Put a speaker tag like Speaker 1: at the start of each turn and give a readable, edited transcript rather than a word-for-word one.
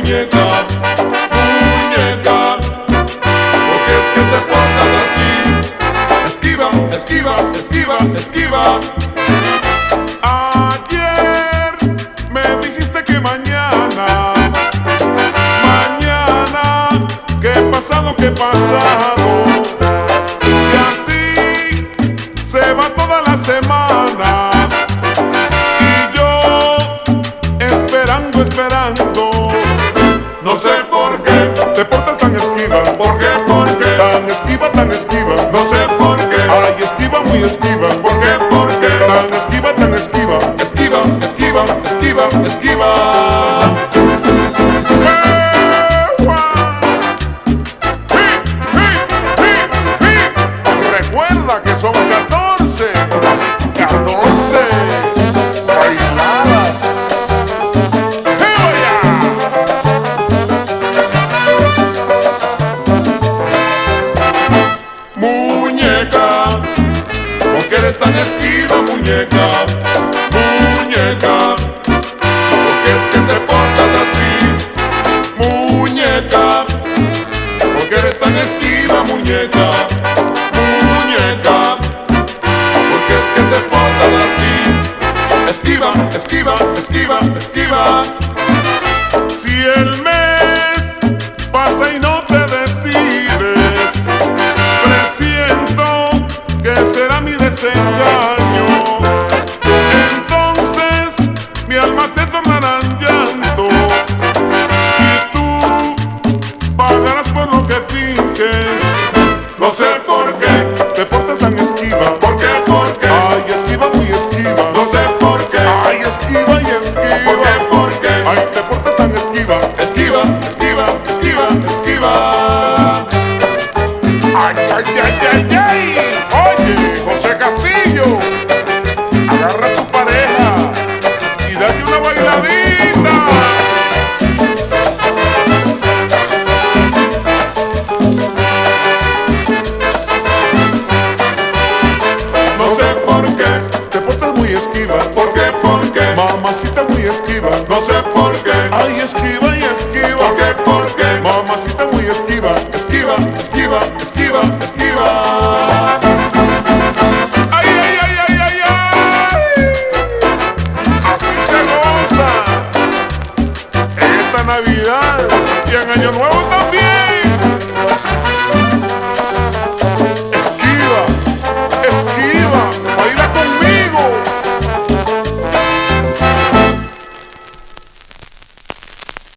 Speaker 1: muñeca, muñeca, porque es que te portas así. Esquiva, esquiva, esquiva, esquiva.
Speaker 2: Ayer me dijiste que mañana, que pasado, que pasado, y así se va toda la semana, y yo esperando, esperando.
Speaker 1: No sé por qué
Speaker 2: Te portas tan esquiva,
Speaker 1: ¿por qué? ¿Por qué?
Speaker 2: tan esquiva, tan esquiva.
Speaker 1: No sé por qué
Speaker 2: Ay, esquiva, muy esquiva.
Speaker 1: ¿por qué? ¿Por qué?
Speaker 2: Tan esquiva, tan esquiva.
Speaker 1: Esquiva, esquiva, esquiva, esquiva.
Speaker 2: Recuerda que son 14 bailadas.
Speaker 1: Muñeca, porque eres tan esquiva, muñeca, muñeca, porque es que te portas así. Muñeca, porque eres tan esquiva, muñeca, muñeca, porque es que te portas así. Esquiva, esquiva, esquiva, esquiva.
Speaker 2: Si el mes pasa y no te decides, presiento que será mi desengaño. Entonces mi alma se tornará en llanto, y tú pagarás por lo que finges.
Speaker 1: No sé por qué,
Speaker 2: Te portas tan esquiva,
Speaker 1: por qué, por qué.
Speaker 2: ay, esquiva, muy esquiva.
Speaker 1: No sé por qué,
Speaker 2: Ay, esquiva y esquiva.
Speaker 1: por qué, por qué.
Speaker 2: Ay, te portas tan esquiva.
Speaker 1: Esquiva, esquiva, esquiva, esquiva.
Speaker 2: Ay, ay, ay, ay, ay. Oye, José Castillo, agarra a tu pareja y date una bailadita.
Speaker 1: No sé por qué,
Speaker 2: Te portas muy esquiva,
Speaker 1: por qué, por qué.
Speaker 2: mamacita muy esquiva.
Speaker 1: No sé por qué,
Speaker 2: Ay, esquiva y esquiva.
Speaker 1: por qué, por qué.
Speaker 2: Mamacita muy esquiva.
Speaker 1: Esquiva, esquiva, esquiva, esquiva.
Speaker 2: Ay, ay, ay, ay, ay, ay. Así se goza esta Navidad y en Año Nuevo.